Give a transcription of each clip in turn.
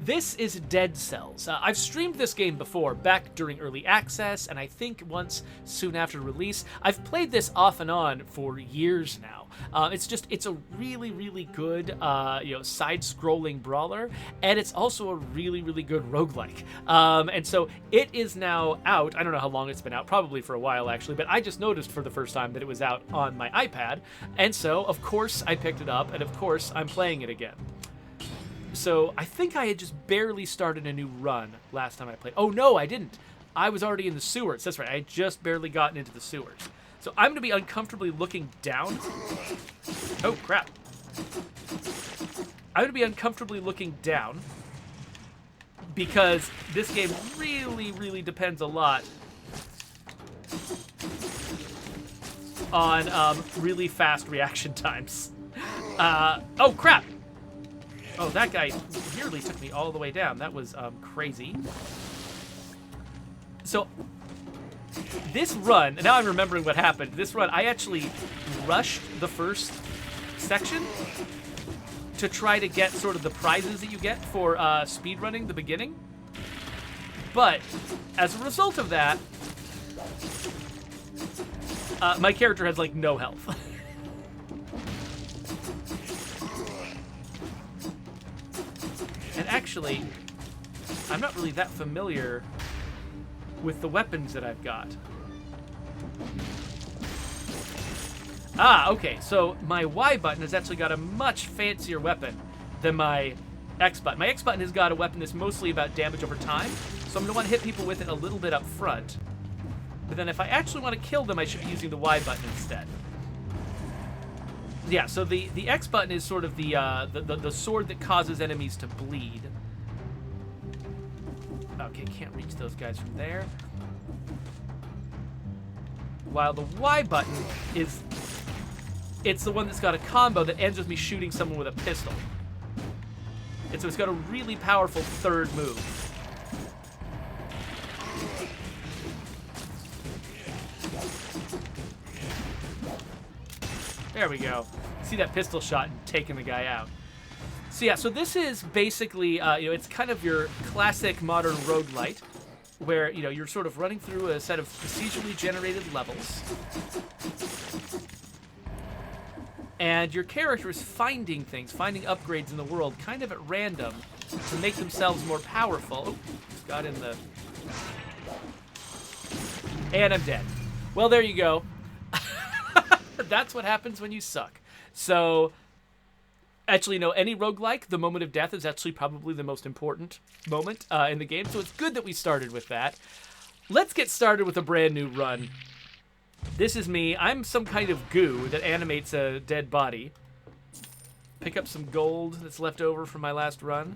This is Dead Cells. I've streamed this game before, back during early access, and I think once soon after release. I've played this off and on for years now. It's a really, really good, side-scrolling brawler, and it's also a really, really good roguelike. And so it is now out. I don't know how long it's been out, probably for a while actually, but I just noticed for the first time that it was out on my iPad, and so of course I picked it up, and of course I'm playing it again. So I think I had just barely started a new run last time I played. Oh, no, I didn't. I was already in the sewers. That's right. I had just barely gotten into the sewers. So I'm going to be uncomfortably looking down. Oh, crap. I'm going to be uncomfortably looking down because this game really, really depends a lot on really fast reaction times. Oh, crap. Oh, that guy nearly took me all the way down. That was crazy. So, this run, and now I'm remembering what happened. This run, I actually rushed the first section to try to get sort of the prizes that you get for speedrunning the beginning. But, as a result of that, my character has, like, no health. And actually, I'm not really that familiar with the weapons that I've got. Ah, okay, so my Y button has actually got a much fancier weapon than my X button. My X button has got a weapon that's mostly about damage over time, so I'm going to want to hit people with it a little bit up front. But then if I actually want to kill them, I should be using the Y button instead. Yeah, so the X button is sort of the sword that causes enemies to bleed. Okay, can't reach those guys from there. While the Y button it's the one that's got a combo that ends with me shooting someone with a pistol. And so it's got a really powerful third move. There we go. See that pistol shot and taking the guy out. So yeah, so this is basically, it's kind of your classic modern roguelite, where, you're sort of running through a set of procedurally generated levels. And your character is finding things, finding upgrades in the world, kind of at random, to make themselves more powerful. Oh, just got in the... And I'm dead. Well, there you go. That's what happens when you suck. So, actually, no, any roguelike, the moment of death is actually probably the most important moment in the game. So it's good that we started with that. Let's get started with a brand new run. This is me. I'm some kind of goo that animates a dead body. Pick up some gold that's left over from my last run.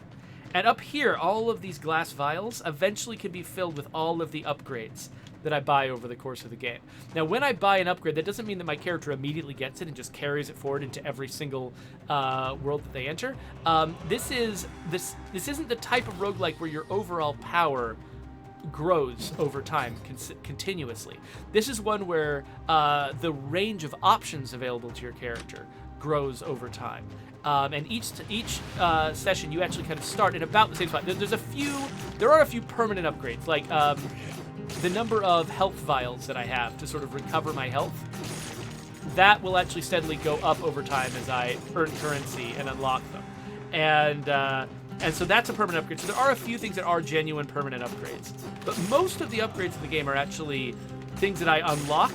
And up here, all of these glass vials eventually can be filled with all of the upgrades that I buy over the course of the game. Now, when I buy an upgrade, that doesn't mean that my character immediately gets it and just carries it forward into every single world that they enter. This isn't the type of roguelike where your overall power grows over time continuously. This is one where the range of options available to your character grows over time. And each session, you actually kind of start in about the same spot. There are a few permanent upgrades, like the number of health vials that I have to sort of recover my health. That will actually steadily go up over time as I earn currency and unlock them. And so that's a permanent upgrade. So there are a few things that are genuine permanent upgrades. But most of the upgrades in the game are actually things that I unlock,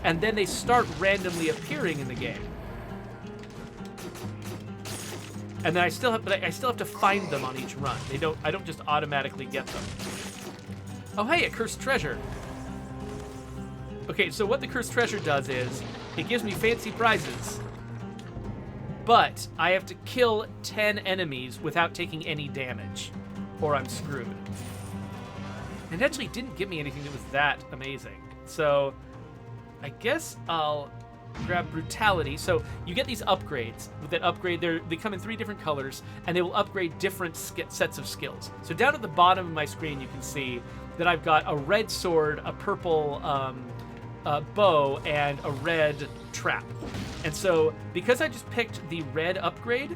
and then they start randomly appearing in the game. And then I still have to find them on each run. I don't just automatically get them. Oh, hey, a cursed treasure. Okay, so what the cursed treasure does is it gives me fancy prizes, but I have to kill 10 enemies without taking any damage, or I'm screwed. And it actually didn't give me anything that was that amazing. So I guess I'll grab brutality. So you get these upgrades that upgrade. They come in 3 different colors, and they will upgrade different sets of skills. So down at the bottom of my screen, you can see that I've got a red sword, a purple bow, and a red trap. And so because I just picked the red upgrade,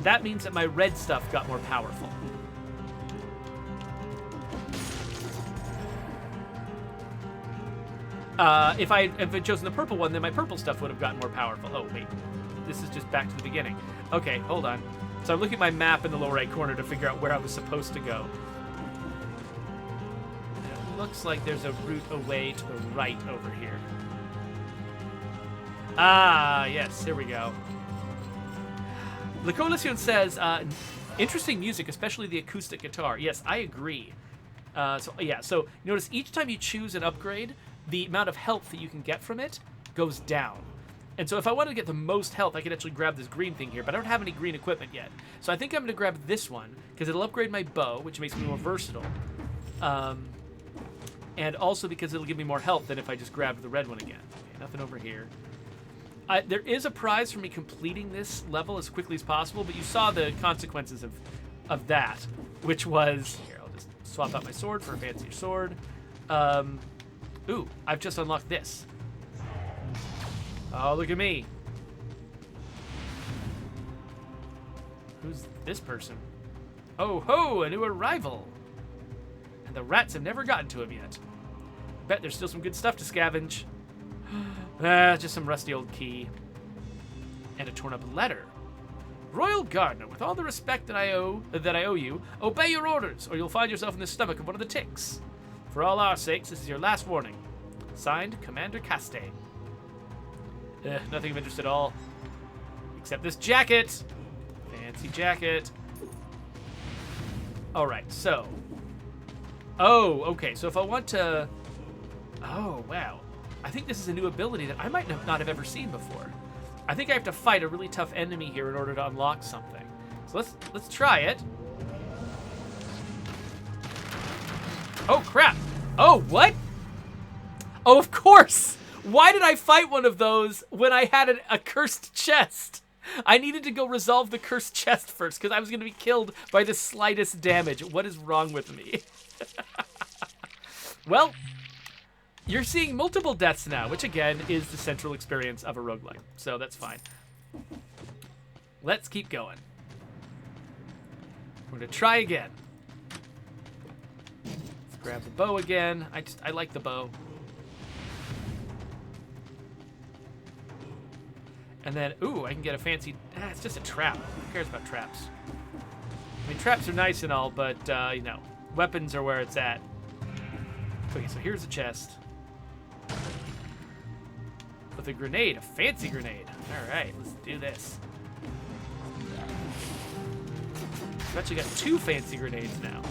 that means that my red stuff got more powerful. If I had chosen the purple one, then my purple stuff would have gotten more powerful. Oh, wait. This is just back to the beginning. Okay, hold on. So I'm looking at my map in the lower right corner to figure out where I was supposed to go. It looks like there's a route away to the right over here. Ah, yes, here we go. La Coalition says, interesting music, especially the acoustic guitar. Yes, I agree. So notice each time you choose an upgrade, the amount of health that you can get from it goes down. And so if I wanted to get the most health, I could actually grab this green thing here, but I don't have any green equipment yet. So I think I'm going to grab this one, because it'll upgrade my bow, which makes me more versatile. And also because it'll give me more health than if I just grabbed the red one again. Okay, nothing over here. There is a prize for me completing this level as quickly as possible, but you saw the consequences of that, which was... Here, I'll just swap out my sword for a fancier sword. Ooh, I've just unlocked this. Oh, look at me. Who's this person? Oh ho, a new arrival. And the rats have never gotten to him yet. Bet there's still some good stuff to scavenge. Just some rusty old key. And a torn up letter. Royal Gardener, with all the respect that I owe you, obey your orders, or you'll find yourself in the stomach of one of the ticks. For all our sakes, this is your last warning. Signed, Commander Castaigne. Nothing of interest at all. Except this jacket. Fancy jacket. Alright, so. Oh, okay. So if I want to... Oh, wow. I think this is a new ability that I might not have ever seen before. I think I have to fight a really tough enemy here in order to unlock something. So let's try it. Oh, crap. Oh, what? Oh, of course. Why did I fight one of those when I had a cursed chest? I needed to go resolve the cursed chest first because I was going to be killed by the slightest damage. What is wrong with me? Well, you're seeing multiple deaths now, which again is the central experience of a roguelike. So that's fine. Let's keep going. We're going to try again. Let's grab the bow again. I like the bow. And then, ooh, I can get a fancy... it's just a trap. Who cares about traps? I mean, traps are nice and all, but, you know, weapons are where it's at. Okay, so here's the chest. With a grenade, a fancy grenade. All right, let's do this. I've actually got 2 fancy grenades now.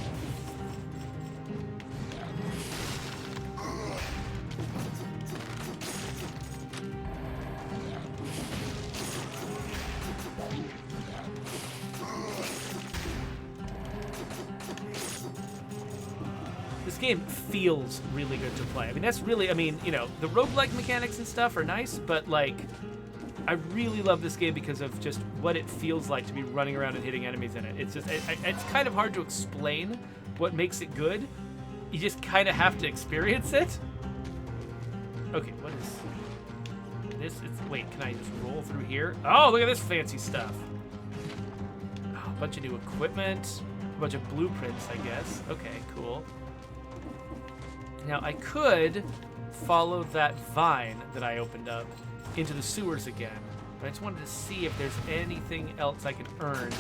This game feels really good to play. I mean, that's really, I mean, you know, the roguelike mechanics and stuff are nice, but, like, I really love this game because of just what it feels like to be running around and hitting enemies in it. It's just, it's kind of hard to explain what makes it good. You just kind of have to experience it. Okay, what is this? Wait, can I just roll through here? Oh, look at this fancy stuff. Oh, a bunch of new equipment, a bunch of blueprints, I guess. Okay, cool. Now, I could follow that vine that I opened up into the sewers again, but I just wanted to see if there's anything else I could earn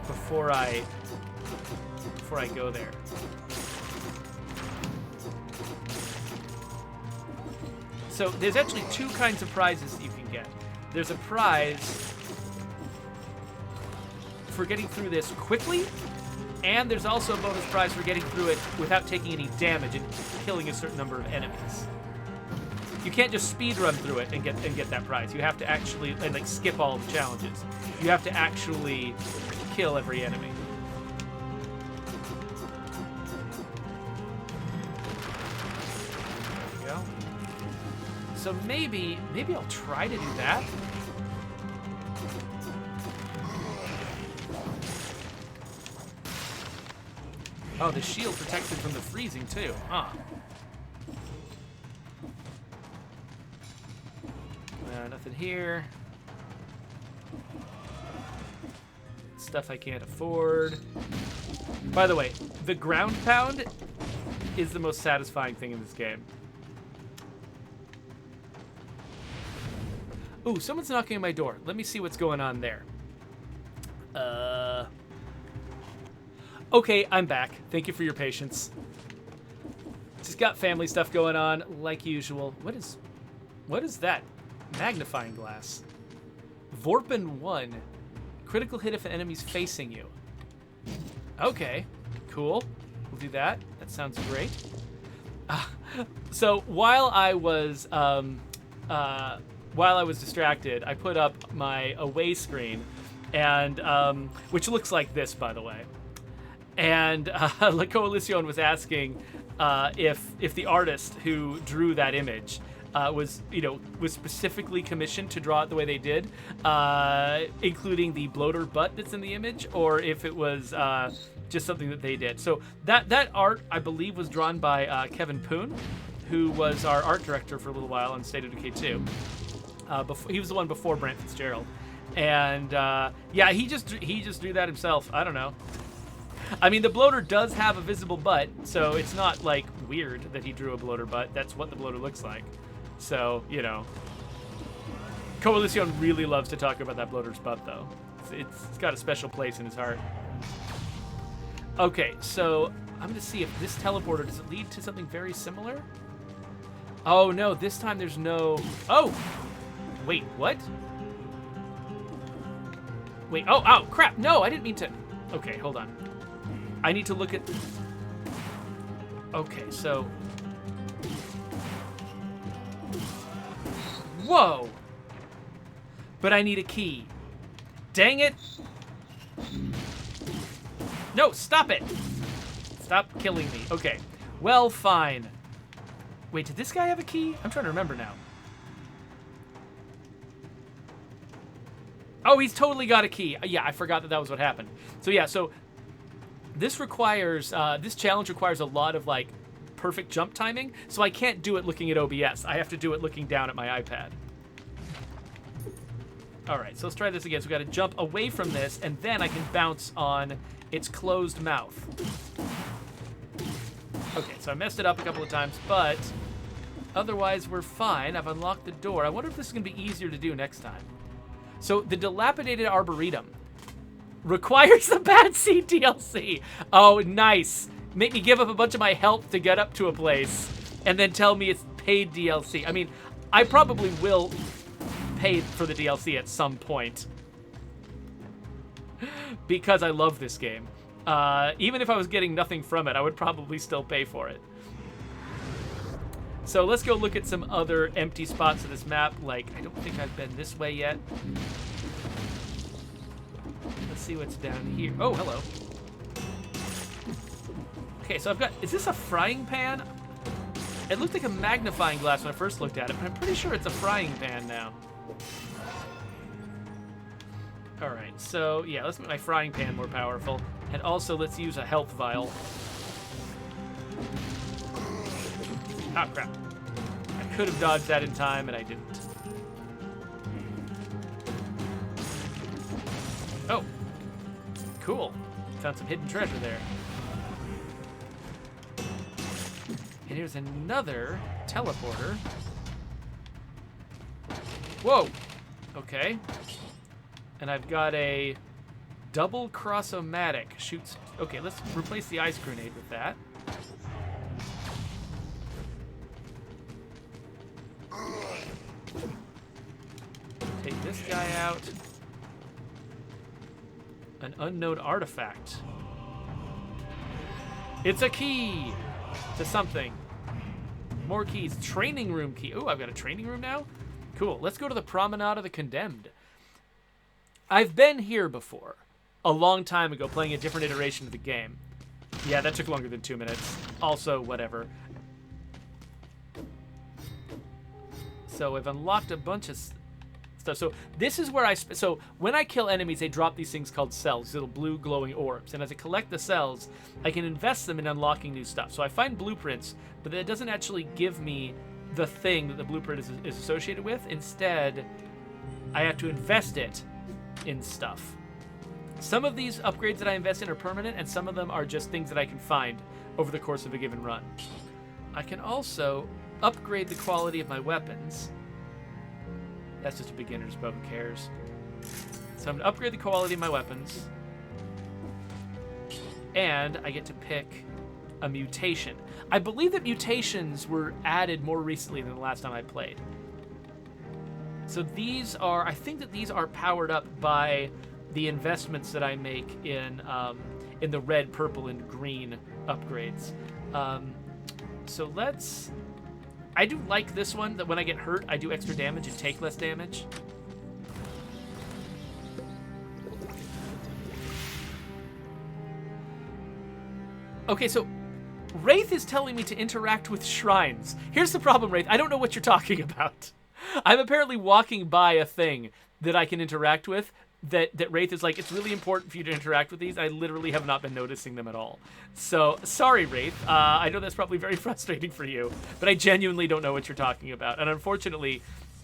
before I go there. So there's actually 2 kinds of prizes that you can get. There's a prize for getting through this quickly, and there's also a bonus prize for getting through it without taking any damage and killing a certain number of enemies. You can't just speed run through it and get that prize. You have to actually like skip all the challenges. You have to actually kill every enemy. There we go. So maybe I'll try to do that. Oh, the shield protects it from the freezing, too. Huh. Nothing here. stuff I can't afford. By the way, the ground pound is the most satisfying thing in this game. Ooh, someone's knocking on my door. Let me see what's going on there. Okay, I'm back. Thank you for your patience. Just got family stuff going on, like usual. What is that? Magnifying glass. Vorpin 1. Critical hit if an enemy's facing you. Okay, cool. We'll do that. That sounds great. So while I was distracted, I put up my away screen, and which looks like this, by the way. And La Coalición was asking if the artist who drew that image was specifically commissioned to draw it the way they did, including the bloater butt that's in the image, or if it was just something that they did. So that art, I believe, was drawn by Kevin Poon, who was our art director for a little while on State of Decay 2. He was the one before Brent Fitzgerald, and yeah, he just drew that himself. I don't know. I mean, the bloater does have a visible butt, so it's not like weird that he drew a bloater butt. That's what the bloater looks like. So, you know, Coalición really loves to talk about that bloater's butt, though. It's got a special place in his heart. Okay, so I'm going to see if this teleporter, does it lead to something very similar? Oh, no, this time there's no... Oh! Wait, what? Wait, oh, crap! No, I didn't mean to... Okay, hold on. I need to look at... Okay, so... Whoa! But I need a key. Dang it! No, stop it! Stop killing me. Okay. Well, fine. Wait, did this guy have a key? I'm trying to remember now. Oh, he's totally got a key. Yeah, I forgot that was what happened. So yeah, so this requires, this challenge requires a lot of like perfect jump timing. So I can't do it looking at OBS. I have to do it looking down at my iPad. All right, so let's try this again. So we got to jump away from this, and then I can bounce on its closed mouth. Okay, so I messed it up a couple of times, but otherwise we're fine. I've unlocked the door. I wonder if this is going to be easier to do next time. So the dilapidated arboretum requires the Bad Seed DLC. Oh, nice. Make me give up a bunch of my health to get up to a place and then tell me it's paid DLC. I mean, I probably will pay for the DLC at some point because I love this game. Even if I was getting nothing from it, I would probably still pay for it. So let's go look at some other empty spots of this map. Like, I don't think I've been this way yet. Let's see what's down here. Oh, hello. Okay, so I've got... Is this a frying pan? It looked like a magnifying glass when I first looked at it, but I'm pretty sure it's a frying pan now. Alright, so yeah, let's make my frying pan more powerful. And also, let's use a health vial. Oh, crap. I could have dodged that in time, and I didn't. Oh. Cool. Found some hidden treasure there. And here's another teleporter. Whoa. Okay. And I've got a double cross-o-matic. Shoots... Okay, let's replace the ice grenade with that. Take this guy out. An unknown artifact. It's a key to something. More keys. Training room key. Oh, I've got a training room now? Cool. Let's go to the Promenade of the Condemned. I've been here before. A long time ago, playing a different iteration of the game. Yeah, that took longer than 2 minutes. Also, whatever. So I've unlocked a bunch of stuff. So this is where so when I kill enemies, they drop these things called cells, these little blue glowing orbs. And as I collect the cells, I can invest them in unlocking new stuff. So I find blueprints, but that doesn't actually give me the thing that the blueprint is associated with. Instead, I have to invest it in stuff. Some of these upgrades that I invest in are permanent, and some of them are just things that I can find over the course of a given run. I can also upgrade the quality of my weapons. That's just a beginner's bow, who cares? So I'm going to upgrade the quality of my weapons. And I get to pick a mutation. I believe that mutations were added more recently than the last time I played. So these are, I think that these are powered up by the investments that I make in the red, purple, and green upgrades. So let's... I do like this one, that when I get hurt, I do extra damage and take less damage. Okay, so Wraith is telling me to interact with shrines. Here's the problem, Wraith. I don't know what you're talking about. I'm apparently walking by a thing that I can interact with, that Wraith is like, it's really important for you to interact with these. I literally have not been noticing them at all. So, sorry, Wraith. I know that's probably very frustrating for you, but I genuinely don't know what you're talking about. And unfortunately,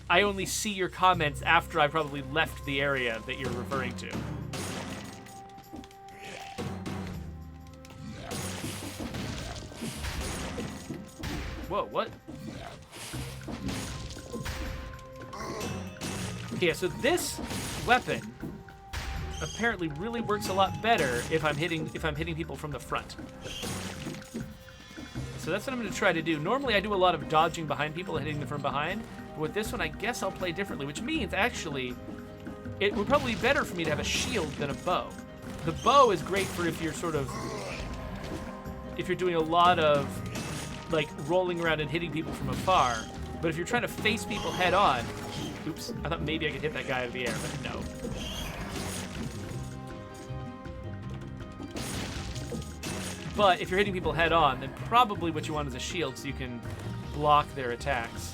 I only see your comments after I've probably left the area that you're referring to. Whoa, what? Okay, so this weapon apparently really works a lot better if I'm hitting people from the front. So that's what I'm going to try to do. Normally I do a lot of dodging behind people and hitting them from behind, but with this one I guess I'll play differently, which means actually it would probably be better for me to have a shield than a bow. The bow is great for if you're doing a lot of like rolling around and hitting people from afar, but if you're trying to face people head on, oops, I thought maybe I could hit that guy out of the air, but no. But if you're hitting people head on, then probably what you want is a shield so you can block their attacks.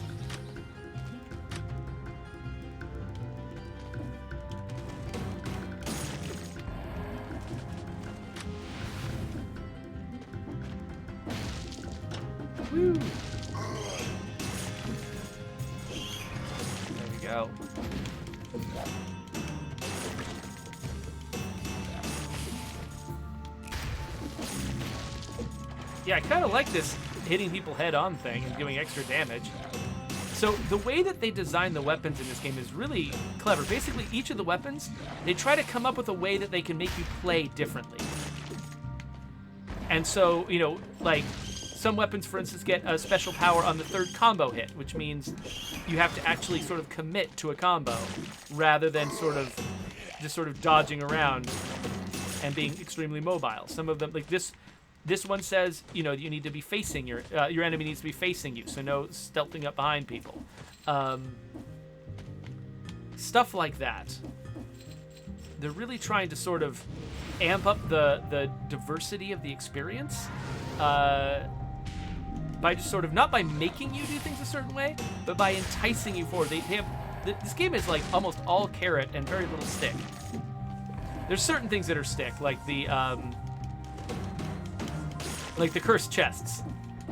Woo! There we go. Yeah, I kind of like this hitting people head-on thing and doing extra damage. So the way that they design the weapons in this game is really clever. Basically, each of the weapons, they try to come up with a way that they can make you play differently. And so, you know, like, some weapons, for instance, get a special power on the third combo hit, which means you have to actually sort of commit to a combo rather than just sort of dodging around and being extremely mobile. Some of them, like this one says, you know, you need to be facing your enemy needs to be facing you, so no stealthing up behind people. Stuff like that. They're really trying to sort of amp up the diversity of the experience by just sort of, not by making you do things a certain way, but by enticing you forward. This game is like almost all carrot and very little stick. There's certain things that are stick, like the cursed chests.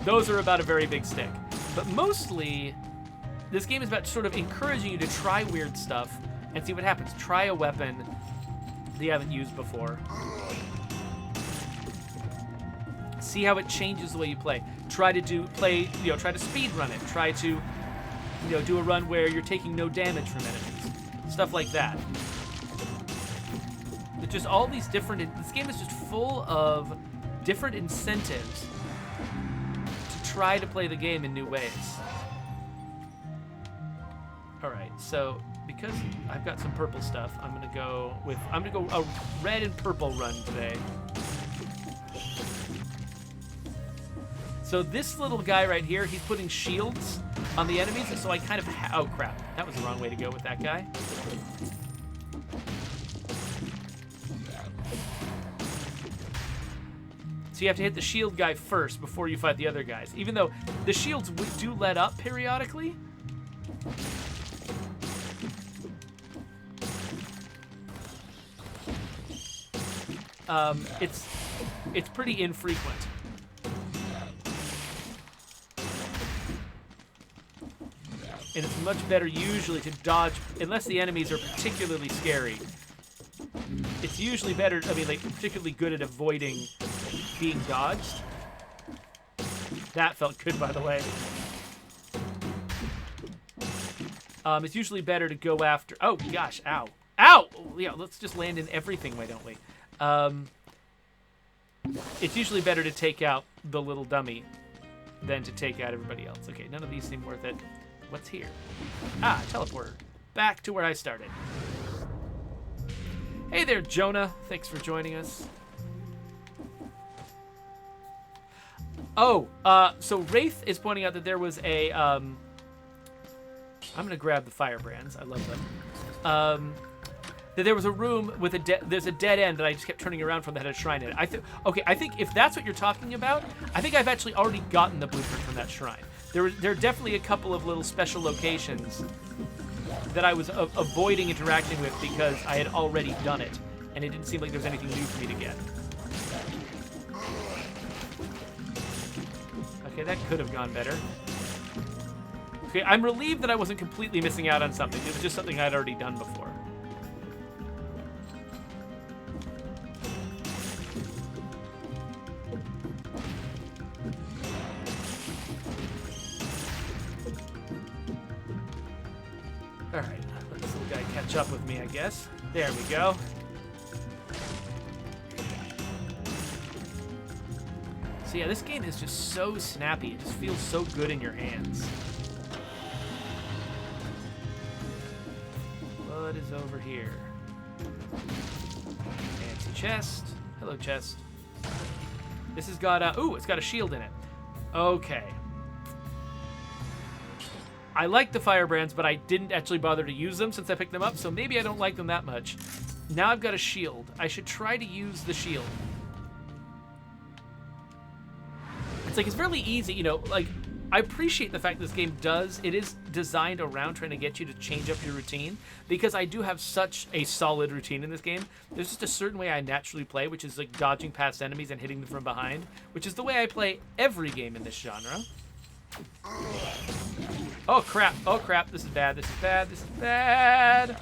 Those are about a very big stick. But mostly, this game is about sort of encouraging you to try weird stuff and see what happens. Try a weapon that you haven't used before. See how it changes the way you play. Try to speed run it. Try to, do a run where you're taking no damage from enemies. Stuff like that. It's just all these different, this game is just full of different incentives to try to play the game in new ways. All right, so because I've got some purple stuff, I'm gonna go a red and purple run today. So this little guy right here, he's putting shields on the enemies, and so I kind of oh crap, that was the wrong way to go with that guy. So you have to hit the shield guy first before you fight the other guys. Even though the shields do let up periodically. It's pretty infrequent. And it's much better usually to dodge, unless the enemies are particularly scary. it's usually better, I mean, like, particularly good at avoiding being dodged. That felt good, by the way. It's usually better to go after... Oh, gosh, ow. Ow! Yeah, let's just land in everything, why don't we? It's usually better to take out the little dummy than to take out everybody else. Okay, none of these seem worth it. What's here? Ah, teleporter. Back to where I started. Hey there, Jonah. Thanks for joining us. Oh, so Wraith is pointing out that there was a, I'm going to grab the firebrands. I love them. That there was a room with there's a dead end that I just kept turning around from that had a shrine in it. I think if that's what you're talking about, I think I've actually already gotten the blueprint from that shrine. There are definitely a couple of little special locations that I was avoiding interacting with because I had already done it, and it didn't seem like there was anything new for me to get. Okay, that could have gone better. Okay, I'm relieved that I wasn't completely missing out on something. It was just something I'd already done before. Alright, let this little guy catch up with me, I guess. There we go. So yeah, this game is just so snappy. It just feels so good in your hands. What is over here? Fancy chest. Hello, chest. This has got a... Ooh, it's got a shield in it. Okay. I like the firebrands, but I didn't actually bother to use them since I picked them up, so maybe I don't like them that much. Now I've got a shield. I should try to use the shield. It's like, it's really easy, you know, like, I appreciate the fact this game it is designed around trying to get you to change up your routine, because I do have such a solid routine in this game. There's just a certain way I naturally play, which is like dodging past enemies and hitting them from behind, which is the way I play every game in this genre. Oh crap, oh crap, this is bad, this is bad, this is bad.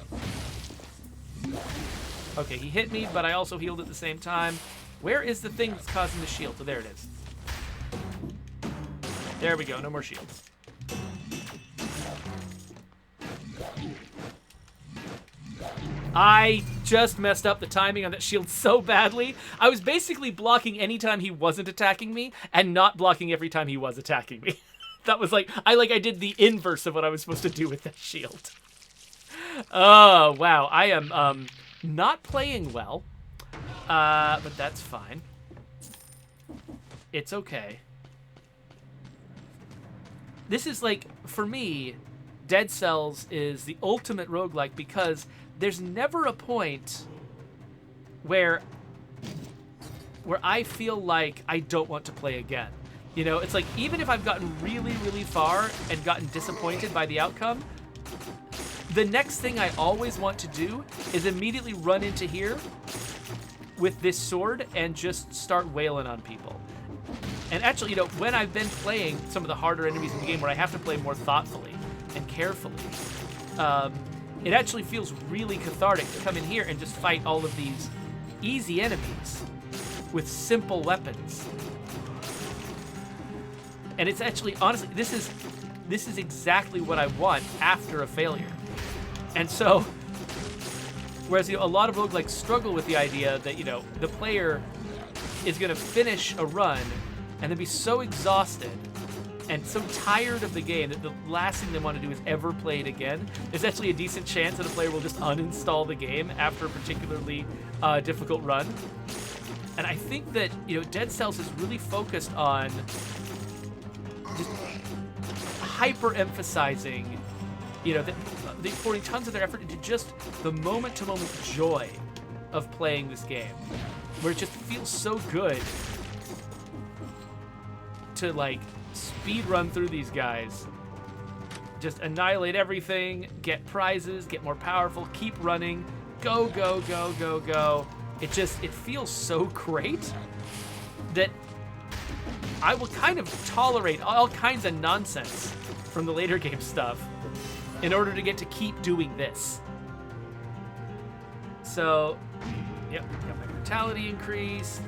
Okay, he hit me, but I also healed at the same time. Where is the thing that's causing the shield? So there it is. There we go, no more shields. I just messed up the timing on that shield so badly. I was basically blocking anytime he wasn't attacking me and not blocking every time he was attacking me. That was like, I did the inverse of what I was supposed to do with that shield. Oh, wow. I am not playing well, but that's fine. It's okay. This is like, for me, Dead Cells is the ultimate roguelike because there's never a point where I feel like I don't want to play again. You know, it's like, even if I've gotten really, really far and gotten disappointed by the outcome, the next thing I always want to do is immediately run into here with this sword and just start wailing on people. And actually, you know, when I've been playing some of the harder enemies in the game where I have to play more thoughtfully and carefully, it actually feels really cathartic to come in here and just fight all of these easy enemies with simple weapons. And it's actually, honestly, this is exactly what I want after a failure. And so, whereas, you know, a lot of roguelikes struggle with the idea that, you know, the player is going to finish a run and then be so exhausted and so tired of the game that the last thing they want to do is ever play it again, there's actually a decent chance that a player will just uninstall the game after a particularly difficult run. And I think that, you know, Dead Cells is really focused on just hyper-emphasizing, you know, they're pouring tons of their effort into just the moment-to-moment joy of playing this game, where it just feels so good to, like, speed run through these guys, just annihilate everything, get prizes, get more powerful, keep running, go, go, go, go, go. It feels so great that I will kind of tolerate all kinds of nonsense from the later game stuff in order to get to keep doing this. So, Yep, got my brutality increased.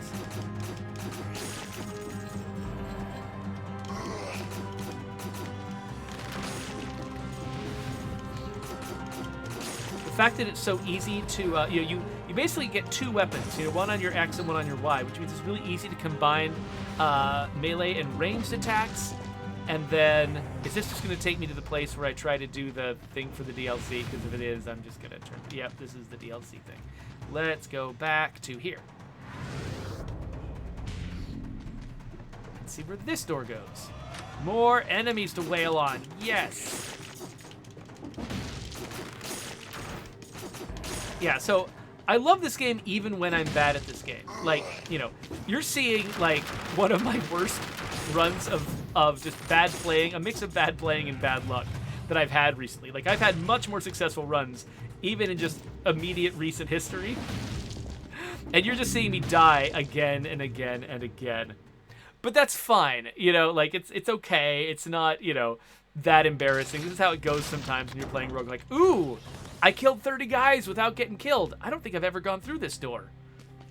The fact that it's so easy to, you basically get two weapons, one on your X and one on your Y, which means it's really easy to combine melee and ranged attacks. And then, is this just going to take me to the place where I try to do the thing for the DLC? Because if it is, I'm just going to turn... Yep, this is the DLC thing. Let's go back to here. Let's see where this door goes. More enemies to wail on. Yes! Yeah, so I love this game even when I'm bad at this game. Like, you're seeing, like, one of my worst runs of just bad playing, a mix of bad playing and bad luck that I've had recently. Like, I've had much more successful runs, even in just immediate recent history. And you're just seeing me die again and again and again. But that's fine, like, it's okay. It's not, that embarrassing. This is how it goes sometimes when you're playing roguelike. Ooh! I killed 30 guys without getting killed. I don't think I've ever gone through this door.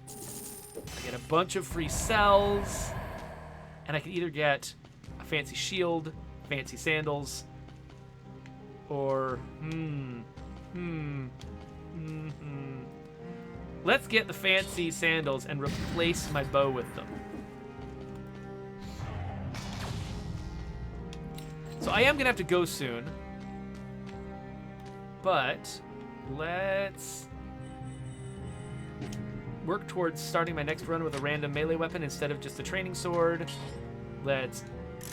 I get a bunch of free cells. And I can either get a fancy shield, fancy sandals, or, Let's get the fancy sandals and replace my bow with them. So I am going to have to go soon. But let's work towards starting my next run with a random melee weapon instead of just a training sword. Let's...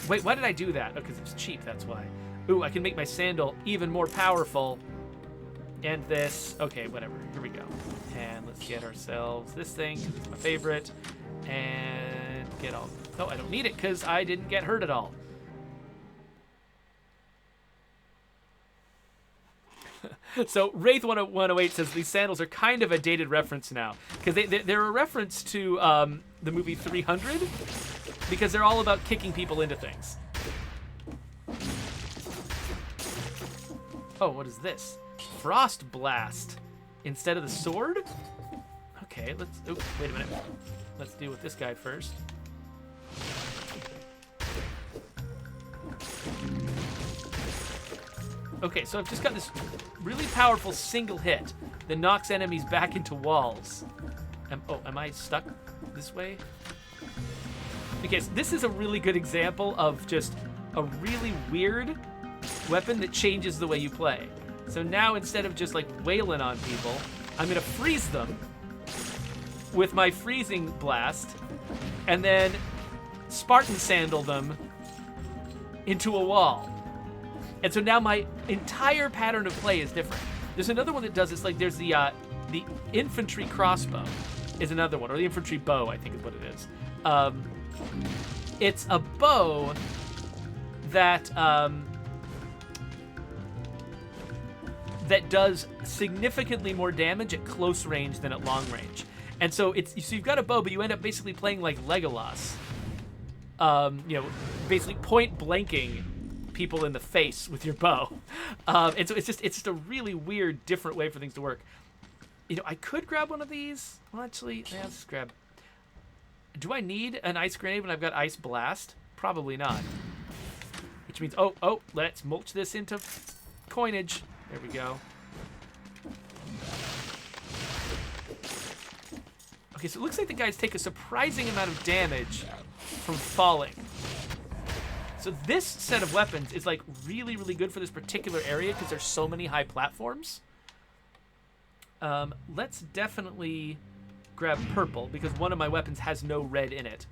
Wait, why did I do that? Oh, because it was cheap, that's why. Ooh, I can make my sandal even more powerful. And this... Okay, whatever. Here we go. And let's get ourselves this thing, because it's my favorite. And get all... Oh, I don't need it, because I didn't get hurt at all. So Wraith 108 says these sandals are kind of a dated reference now, because they're a reference to the movie 300, because they're all about kicking people into things. Oh, what is this? Frost Blast instead of the sword? Okay, let's... Oh, wait a minute. Let's deal with this guy first. Okay, so I've just got this really powerful single hit that knocks enemies back into walls. Am I stuck this way? Okay, so this is a really good example of just a really weird weapon that changes the way you play. So now instead of just like wailing on people, I'm gonna freeze them with my freezing blast and then Spartan sandal them into a wall. And so now my entire pattern of play is different. There's another one that does this, like there's the infantry crossbow is another one, or the infantry bow, I think is what it is. It's a bow that that does significantly more damage at close range than at long range. And so so you've got a bow, but you end up basically playing like Legolas. Basically point blanking people in the face with your bow. And so it's just a really weird, different way for things to work. I could grab one of these. Well, actually, yeah, let's grab... Do I need an ice grenade when I've got Ice Blast? Probably not. Which means, let's mulch this into coinage. There we go. Okay, so it looks like the guys take a surprising amount of damage from falling. So this set of weapons is like really, really good for this particular area because there's so many high platforms. Let's definitely grab purple because one of my weapons has no red in it.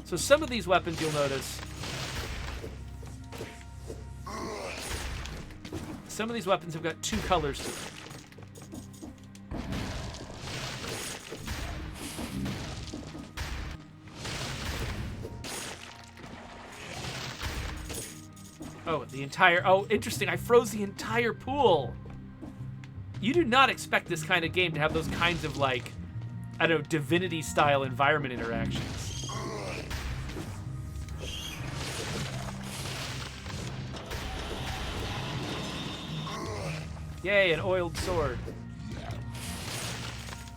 So some of these weapons you'll notice. Some of these weapons have got two colors to them. Oh, interesting. I froze the entire pool. You do not expect this kind of game to have those kinds of, like, I don't know, Divinity-style environment interactions. Yay, an oiled sword.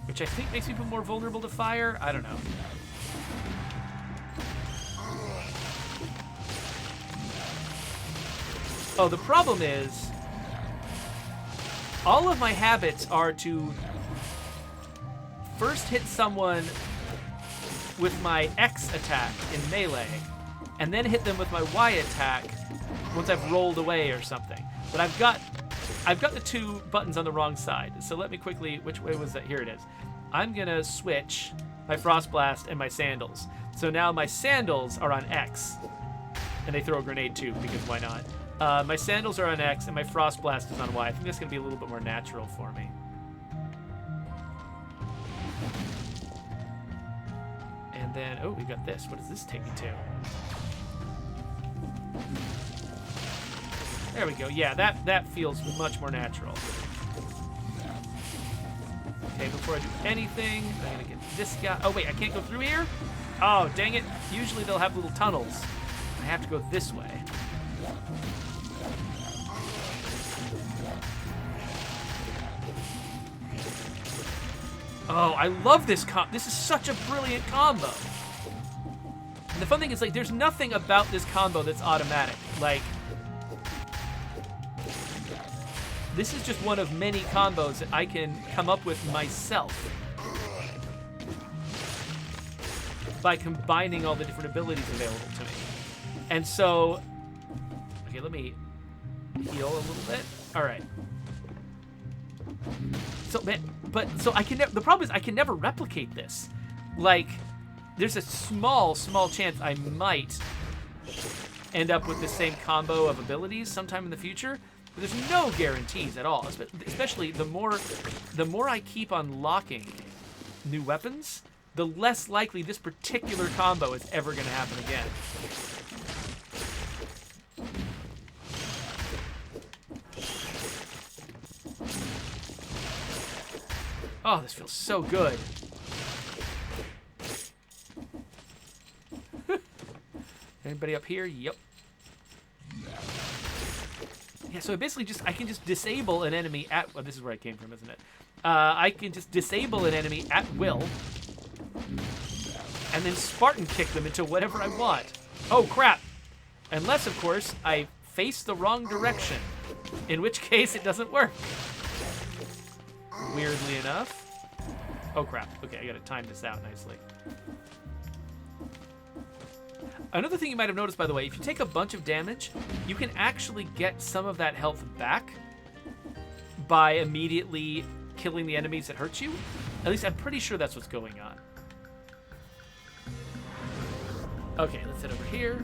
Which I think makes people more vulnerable to fire. I don't know. Oh, the problem is all of my habits are to first hit someone with my X attack in melee, and then hit them with my Y attack once I've rolled away or something. But I've got the two buttons on the wrong side. So let me quickly, which way was that? Here it is. I'm gonna switch my Frost Blast and my sandals. So now my sandals are on X, and they throw a grenade too, because why not? My sandals are on X, and my Frost Blast is on Y. I think that's gonna be a little bit more natural for me. And then, oh, we got this. What does this take me to? There we go. Yeah, that feels much more natural. Okay, before I do anything, I'm gonna get this guy. Oh wait, I can't go through here? Oh, dang it. Usually they'll have little tunnels. I have to go this way. Oh, I love this this is such a brilliant combo. And the fun thing is, like, there's nothing about this combo that's automatic. Like, this is just one of many combos that I can come up with myself by combining all the different abilities available to me. And so, okay, let me heal a little bit. All right. So, so I can the problem is I can never replicate this. Like, there's a small chance I might end up with the same combo of abilities sometime in the future. But there's no guarantees at all, especially the more I keep unlocking new weapons, the less likely this particular combo is ever going to happen again. Oh, this feels so good. Anybody up here? Yep. Yeah, so basically I can just disable an enemy at, well, this is where I came from, isn't it? I can just disable an enemy at will, and then Spartan kick them into whatever I want. Oh, crap. Unless, of course, I face the wrong direction, in which case it doesn't work. Weirdly enough. Oh, crap. Okay, I gotta time this out nicely. Another thing you might have noticed, by the way, if you take a bunch of damage, you can actually get some of that health back by immediately killing the enemies that hurt you. At least I'm pretty sure that's what's going on. Okay, let's head over here.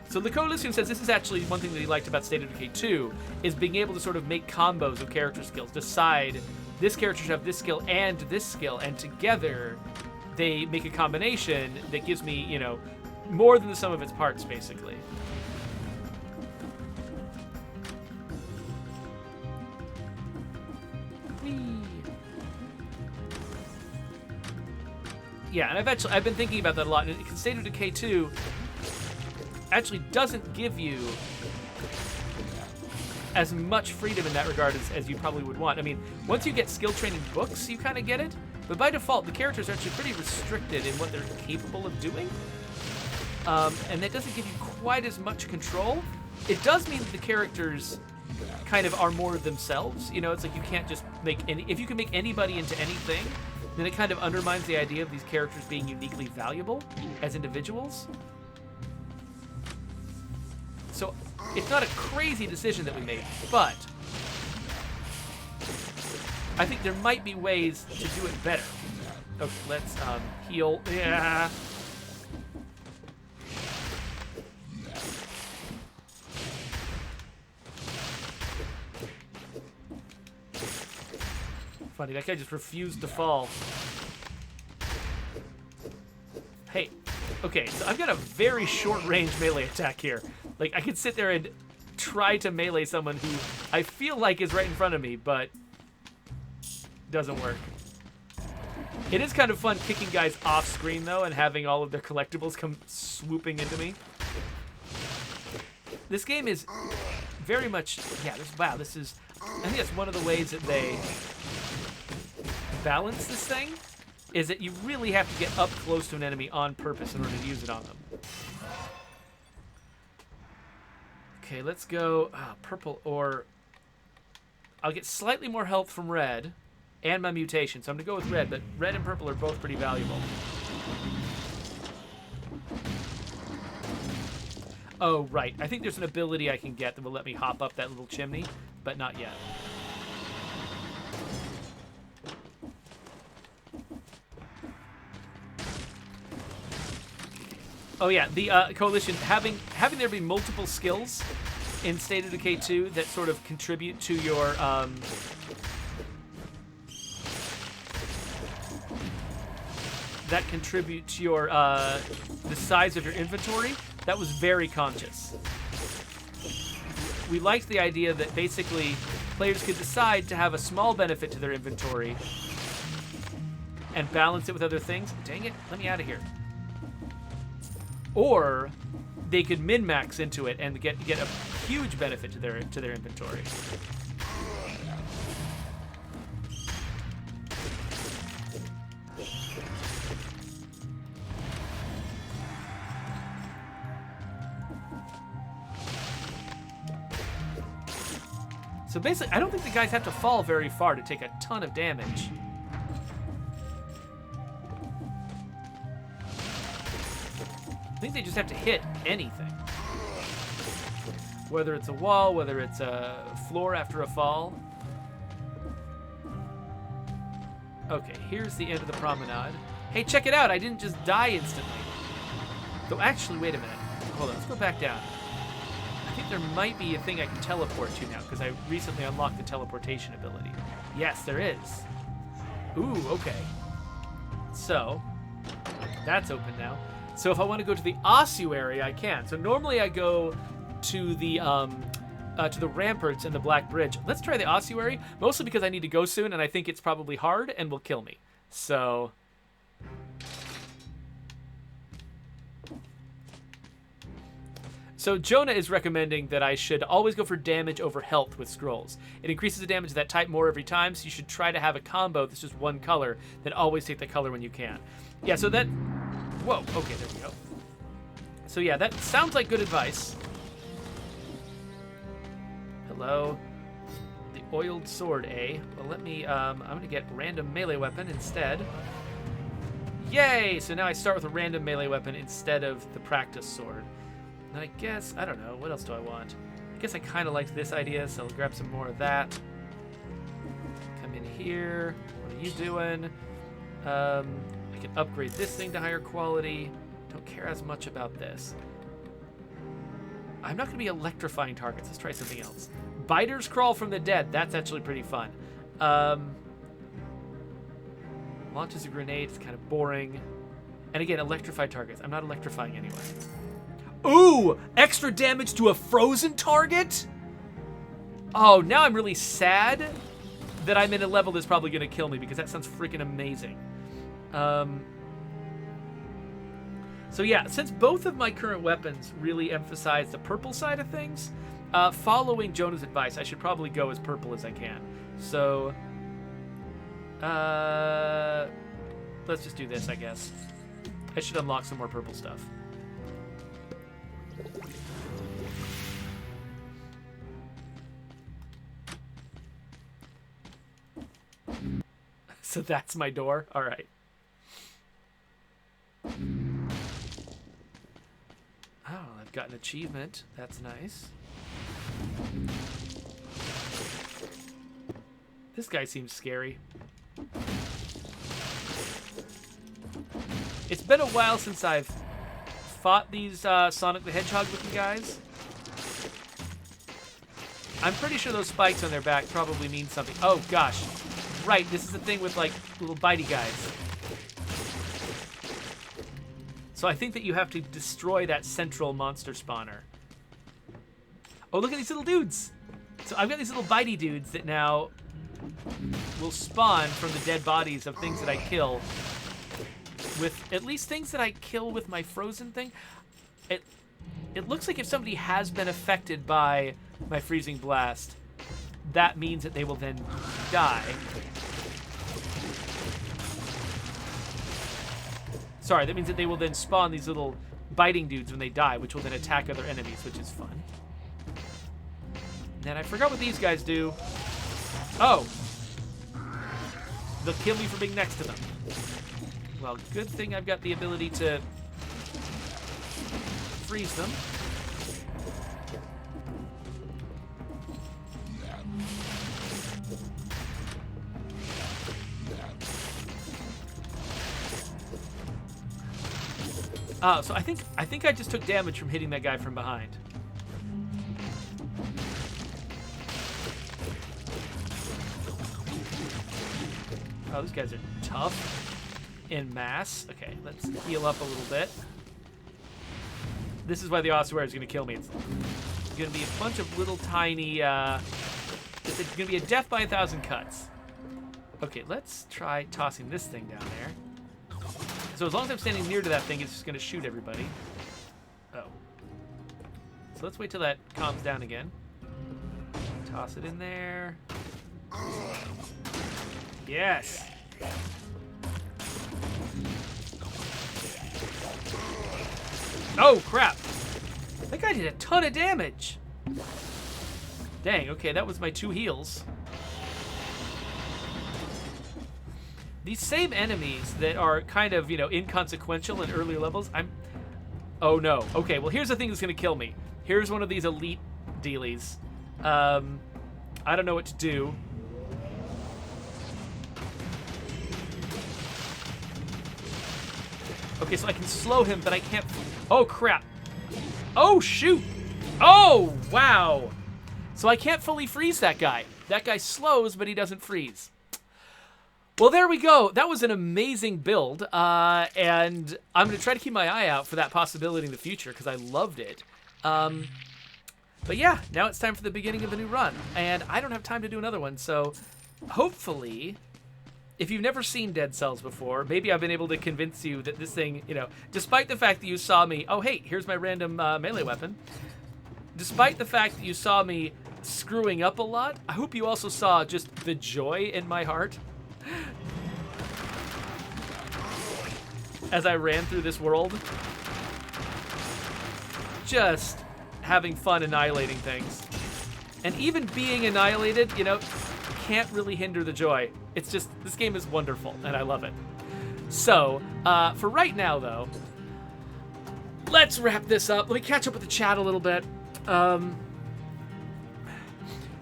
So Lycoluscium says this is actually one thing that he liked about State of Decay 2, is being able to sort of make combos of character skills. Decide this character should have this skill, and together they make a combination that gives me, you know, more than the sum of its parts, basically. Whee! Yeah, and I've been thinking about that a lot. And State of Decay 2 actually doesn't give you as much freedom in that regard as you probably would want. I mean, once you get skill training books, you kind of get it. But by default, the characters are actually pretty restricted in what they're capable of doing. And that doesn't give you quite as much control. It does mean that the characters kind of are more themselves. You know, it's like you can't just make if you can make anybody into anything, then it kind of undermines the idea of these characters being uniquely valuable as individuals. So it's not a crazy decision that we made, but I think there might be ways to do it better. Okay, let's heal. Yeah. Funny, that guy just refused to fall. Hey, okay, so I've got a very short range melee attack here. Like, I could sit there and try to melee someone who I feel like is right in front of me, but doesn't work. It is kind of fun kicking guys off screen, though, and having all of their collectibles come swooping into me. This game is very much, yeah, wow, this is, I think that's one of the ways that they balance this thing, is that you really have to get up close to an enemy on purpose in order to use it on them. Okay, let's go purple, or I'll get slightly more health from red and my mutation, so I'm going to go with red, but red and purple are both pretty valuable. Oh, right. I think there's an ability I can get that will let me hop up that little chimney, but not yet. Oh yeah, the Coalition, having there be multiple skills in State of Decay 2 that sort of contribute to your the size of your inventory, that was very conscious. We liked the idea that basically players could decide to have a small benefit to their inventory and balance it with other things. Dang it, let me out of here. Or they could min-max into it and get a huge benefit to their inventory. So basically, I don't think the guys have to fall very far to take a ton of damage. I think they just have to hit anything. Whether it's a wall, whether it's a floor after a fall. Okay, here's the end of the promenade. Hey, check it out! I didn't just die instantly. Though actually, wait a minute. Hold on, let's go back down. I think there might be a thing I can teleport to now, because I recently unlocked the teleportation ability. Yes, there is. Ooh, okay. So, that's open now. So if I want to go to the Ossuary, I can. So normally I go to the ramparts and the Black Bridge. Let's try the Ossuary, mostly because I need to go soon, and I think it's probably hard and will kill me. So... So Jonah is recommending that I should always go for damage over health with scrolls. It increases the damage of that type more every time, so you should try to have a combo that's just one color, then always take the color when you can. Yeah, so that... Whoa, okay, there we go. So yeah, that sounds like good advice. Hello. The oiled sword, eh? Well, let me, I'm gonna get random melee weapon instead. Yay! So now I start with a random melee weapon instead of the practice sword. And I guess, I don't know, what else do I want? I guess I kind of liked this idea, so I'll grab some more of that. Come in here. What are you doing? I can upgrade this thing to higher quality. Don't care as much about this. I'm not going to be electrifying targets. Let's try something else. Biters crawl from the dead. That's actually pretty fun. Launches a grenade. It's kind of boring. And again, electrified targets. I'm not electrifying anyway. Ooh! Extra damage to a frozen target? Oh, now I'm really sad that I'm in a level that's probably going to kill me, because that sounds freaking amazing. So yeah, since both of my current weapons really emphasize the purple side of things, following Jonah's advice, I should probably go as purple as I can. So, let's just do this, I guess. I should unlock some more purple stuff. So that's my door? All right. Oh, I've got an achievement. That's nice. This guy seems scary. It's been a while since I've fought these Sonic the Hedgehog looking guys. I'm pretty sure those spikes on their back probably mean something. Oh gosh. Right, this is the thing with like little bitey guys. So I think that you have to destroy that central monster spawner. Oh, look at these little dudes. So I've got these little bitey dudes that now will spawn from the dead bodies of things that I kill with, at least things that I kill with my frozen thing. It looks like if somebody has been affected by my freezing blast, that means that they will then die. Sorry, that means that they will then spawn these little biting dudes when they die, which will then attack other enemies, which is fun. And then I forgot what these guys do. Oh. They'll kill me for being next to them. Well, good thing I've got the ability to freeze them. So I think I just took damage from hitting that guy from behind. Oh, these guys are tough in mass. Okay, let's heal up a little bit. This is why the Ossuary is going to kill me. It's going to be a bunch of little tiny... it's going to be a death by 1,000 cuts. Okay, let's try tossing this thing down there. So as long as I'm standing near to that thing, it's just going to shoot everybody. Oh. So let's wait till that calms down again. Toss it in there. Yes. Oh, crap. That guy did a ton of damage. Dang, okay, that was my 2 heals. These same enemies that are kind of, inconsequential in earlier levels, Oh, no. Okay, well, here's the thing that's going to kill me. Here's one of these elite dealies. I don't know what to do. Okay, so I can slow him, but I can't... Oh, crap. Oh, shoot. Oh, wow. So I can't fully freeze that guy. That guy slows, but he doesn't freeze. Well, there we go. That was an amazing build, and I'm going to try to keep my eye out for that possibility in the future because I loved it. But yeah, now it's time for the beginning of a new run, and I don't have time to do another one, so hopefully, if you've never seen Dead Cells before, maybe I've been able to convince you that this thing, despite the fact that you saw me, oh, hey, here's my random melee weapon. Despite the fact that you saw me screwing up a lot, I hope you also saw just the joy in my heart as I ran through this world, just having fun annihilating things. And even being annihilated, can't really hinder the joy. It's just, this game is wonderful, and I love it. So, for right now, though, let's wrap this up. Let me catch up with the chat a little bit.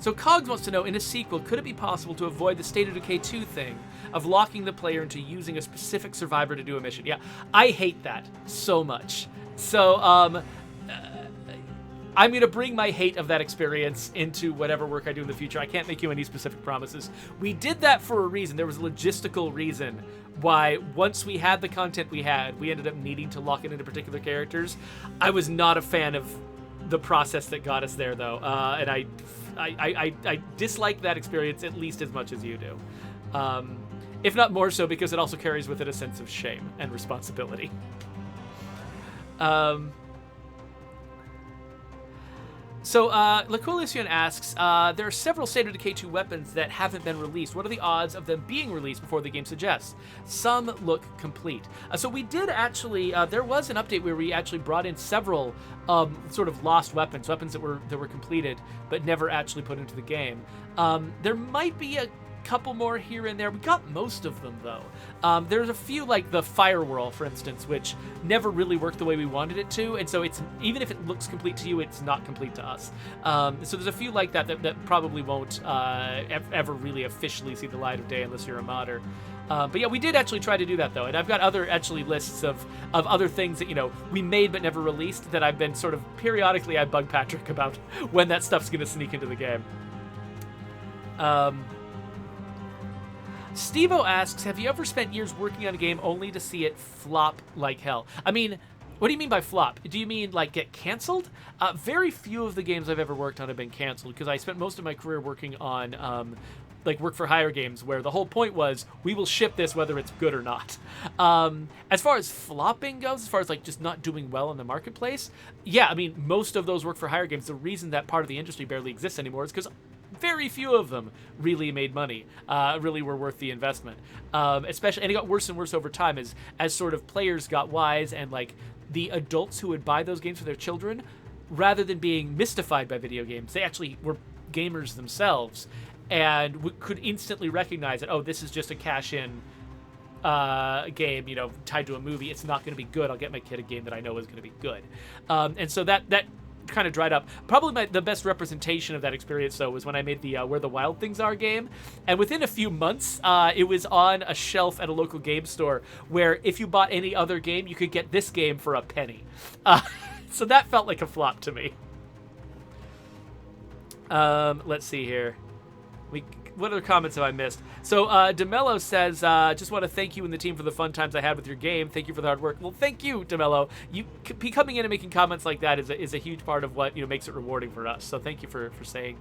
So Cogs wants to know, in a sequel, could it be possible to avoid the State of Decay 2 thing of locking the player into using a specific survivor to do a mission? Yeah, I hate that so much. So I'm going to bring my hate of that experience into whatever work I do in the future. I can't make you any specific promises. We did that for a reason. There was a logistical reason why once we had the content we had, we ended up needing to lock it into particular characters. I was not a fan of the process that got us there, though, and I dislike that experience at least as much as you do. If not more so, because it also carries with it a sense of shame and responsibility. So, Laculision asks, there are several State of Decay 2 weapons that haven't been released. What are the odds of them being released before the game suggests? Some look complete. So we did actually, there was an update where we actually brought in several sort of lost weapons that were completed but never actually put into the game. There might be a couple more here and there. We got most of them, though. There's a few, like the Firewhirl, for instance, which never really worked the way we wanted it to, and so it's, even if it looks complete to you, it's not complete to us. So there's a few like that probably won't ever really officially see the light of day unless you're a modder. But yeah, we did actually try to do that, though, and I've got other actually lists of other things that, we made but never released that I've been sort of periodically, I bug Patrick about when that stuff's going to sneak into the game. Stevo asks, have you ever spent years working on a game only to see it flop like hell? I mean, What do you mean by flop? Do you mean like get canceled? Very few of the games I've ever worked on have been canceled because I spent most of my career working on like work for hire games where the whole point was we will ship this whether it's good or not. As far as flopping goes, as far as like just not doing well in the marketplace, yeah, I mean, most of those work for hire games, the reason that part of the industry barely exists anymore is because very few of them really made money, really were worth the investment. Especially, and it got worse and worse over time as sort of players got wise and like the adults who would buy those games for their children, rather than being mystified by video games, they actually were gamers themselves and could instantly recognize that, oh, this is just a cash-in game, you know, tied to a movie. It's not going to be good. I'll get my kid a game that I know is going to be good. And so that kind of dried up. Probably the best representation of that experience, though, was when I made the Where the Wild Things Are game. And within a few months, it was on a shelf at a local game store where if you bought any other game, you could get this game for a penny. So that felt like a flop to me. Let's see here. What other comments have I missed? So DeMello says, just want to thank you and the team for the fun times I had with your game. Thank you for the hard work. Well, thank you, DeMello. You coming in and making comments like that is a huge part of what, you know, makes it rewarding for us. So thank you for saying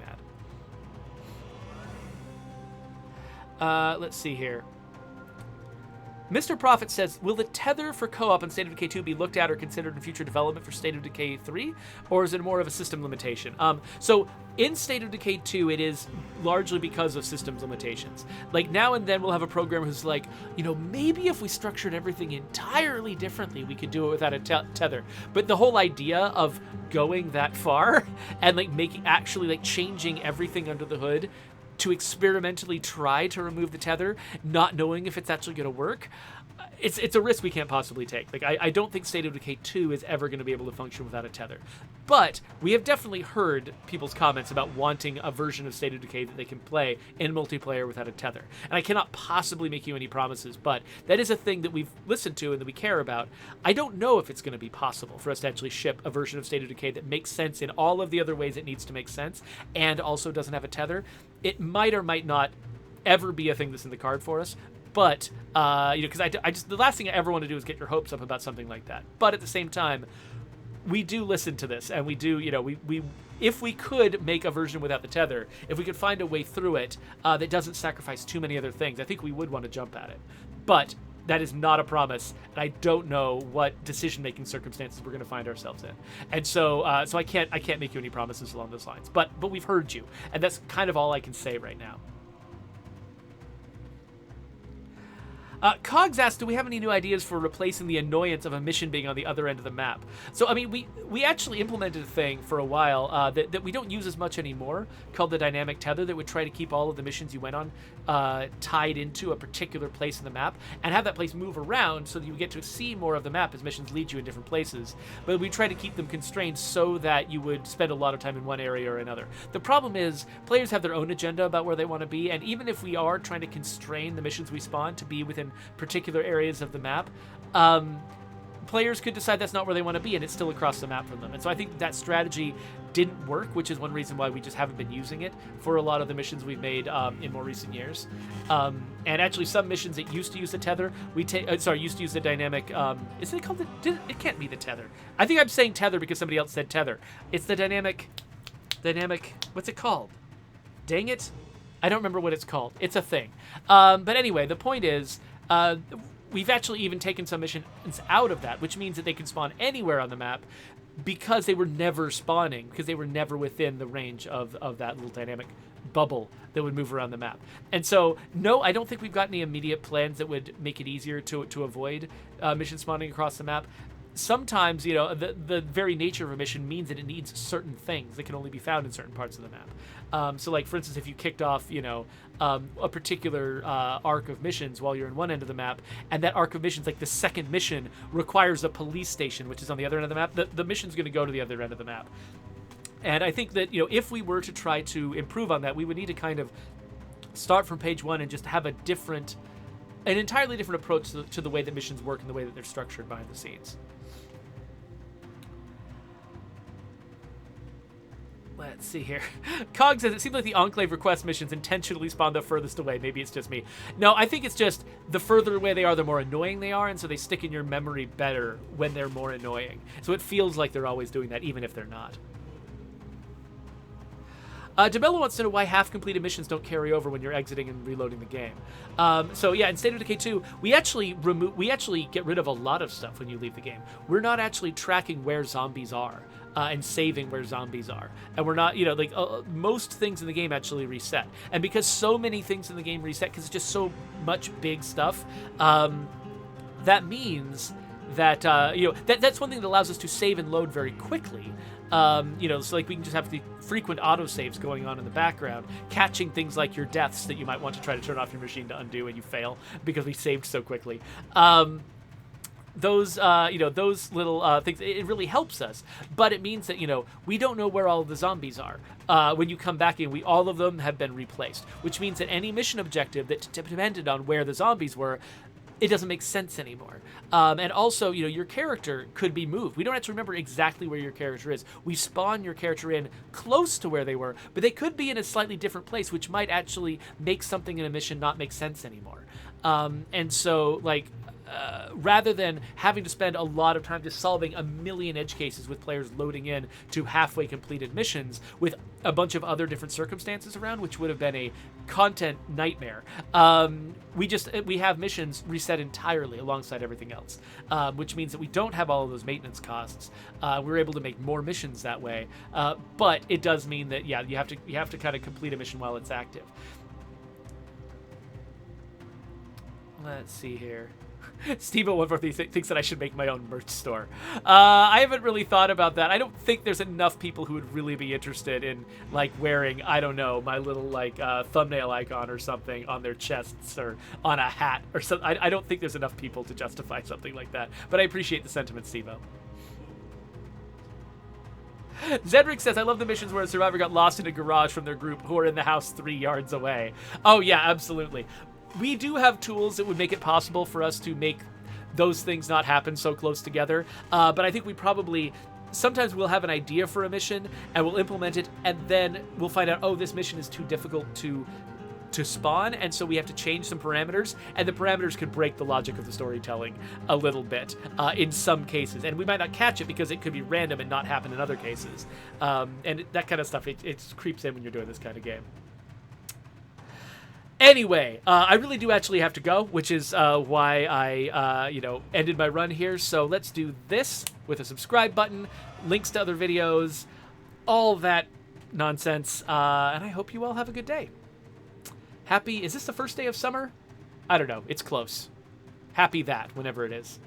that. Let's see here. Mr. Prophet says, will the tether for co-op in State of Decay 2 be looked at or considered in future development for State of Decay 3? Or is it more of a system limitation? So in State of Decay 2, it is largely because of systems limitations. Like now and then we'll have a programmer who's like, you know, maybe if we structured everything entirely differently, we could do it without a tether. But the whole idea of going that far and like actually changing everything under the hood to experimentally try to remove the tether, not knowing if it's actually going to work, it's a risk we can't possibly take. Like I don't think State of Decay 2 is ever going to be able to function without a tether. But we have definitely heard people's comments about wanting a version of State of Decay that they can play in multiplayer without a tether. And I cannot possibly make you any promises, but that is a thing that we've listened to and that we care about. I don't know if it's going to be possible for us to actually ship a version of State of Decay that makes sense in all of the other ways it needs to make sense and also doesn't have a tether. It might or might not ever be a thing that's in the card for us. But, you know, because I just, the last thing I ever want to do is get your hopes up about something like that. But at the same time, we do listen to this, and we do, you know, we if we could make a version without the tether, if we could find a way through it that doesn't sacrifice too many other things, I think we would want to jump at it. But that is not a promise, and I don't know what decision-making circumstances we're going to find ourselves in. And so, so I can't make you any promises along those lines. But we've heard you, and that's kind of all I can say right now. Cogs asked, do we have any new ideas for replacing the annoyance of a mission being on the other end of the map? So, I mean, we actually implemented a thing for a while that we don't use as much anymore, called the dynamic tether, that would try to keep all of the missions you went on tied into a particular place in the map, and have that place move around so that you get to see more of the map as missions lead you in different places. But we try to keep them constrained so that you would spend a lot of time in one area or another. The problem is, players have their own agenda about where they want to be, and even if we are trying to constrain the missions we spawn to be within particular areas of the map, players could decide that's not where they want to be, and it's still across the map from them. And so I think that strategy didn't work, which is one reason why we just haven't been using it for a lot of the missions we've made in more recent years. And actually, some missions that used to use the tether, used to use the dynamic. Is it called it can't be the tether. I think I'm saying tether because somebody else said tether. It's the dynamic. What's it called? Dang it, I don't remember what it's called. It's a thing. But anyway, the point is, we've actually even taken some missions out of that, which means that they can spawn anywhere on the map because they were never spawning, because they were never within the range of that little dynamic bubble that would move around the map. And so, no, I don't think we've got any immediate plans that would make it easier to avoid mission spawning across the map. Sometimes, you know, the very nature of a mission means that it needs certain things that can only be found in certain parts of the map. So, like, for instance, if you kicked off, you know, a particular arc of missions while you're in one end of the map, and that arc of missions, like the second mission, requires a police station, which is on the other end of the map, the mission's going to go to the other end of the map. And I think that, you know, if we were to try to improve on that, we would need to kind of start from page one and just have an entirely different approach to the way that missions work and the way that they're structured behind the scenes. Let's Let's see here. Cog says, it seems like the Enclave request missions intentionally spawn the furthest away. Maybe it's just me. No, I think it's just the further away they are, the more annoying they are, and so they stick in your memory better when they're more annoying. So it feels like they're always doing that, even if they're not. DeBello wants to know why half-completed missions don't carry over when you're exiting and reloading the game. So yeah, in State of Decay 2, we actually get rid of a lot of stuff when you leave the game. We're not actually tracking where zombies are and saving where zombies are, and we're not, most things in the game actually reset. And because so many things in the game reset, because it's just so much big stuff, that means that that's one thing that allows us to save and load very quickly. So like we can just have the frequent autosaves going on in the background, catching things like your deaths that you might want to try to turn off your machine to undo and you fail because we saved so quickly. Those little things, it really helps us. But it means that, we don't know where all of the zombies are. When you come back in, all of them have been replaced, which means that any mission objective that depended on where the zombies were, it doesn't make sense anymore. And also, your character could be moved. We don't have to remember exactly where your character is. We spawn your character in close to where they were, but they could be in a slightly different place, which might actually make something in a mission not make sense anymore. And so, rather than having to spend a lot of time just solving a million edge cases with players loading in to halfway completed missions with a bunch of other different circumstances around, which would have been a content nightmare, we have missions reset entirely alongside everything else, which means that we don't have all of those maintenance costs. We're able to make more missions that way, but it does mean that you have to kind of complete a mission while it's active. Let's see here. Steve-O143 thinks that I should make my own merch store. I haven't really thought about that. I don't think there's enough people who would really be interested in, wearing, I don't know, my little, thumbnail icon or something on their chests or on a hat or something. I don't think there's enough people to justify something like that. But I appreciate the sentiment, Steve-O. Zedric says, I love the missions where a survivor got lost in a garage from their group who are in the house 3 yards away. Oh, yeah, absolutely. We do have tools that would make it possible for us to make those things not happen so close together. But I think sometimes we'll have an idea for a mission and we'll implement it, and then we'll find out, this mission is too difficult to spawn, and so we have to change some parameters, and the parameters could break the logic of the storytelling a little bit in some cases. And we might not catch it because it could be random and not happen in other cases. And that kind of stuff, it creeps in when you're doing this kind of game. Anyway, I really do actually have to go, which is why I, ended my run here. So let's do this with a subscribe button, links to other videos, all that nonsense. And I hope you all have a good day. Is this the first day of summer? I don't know. It's close. Happy that, whenever it is.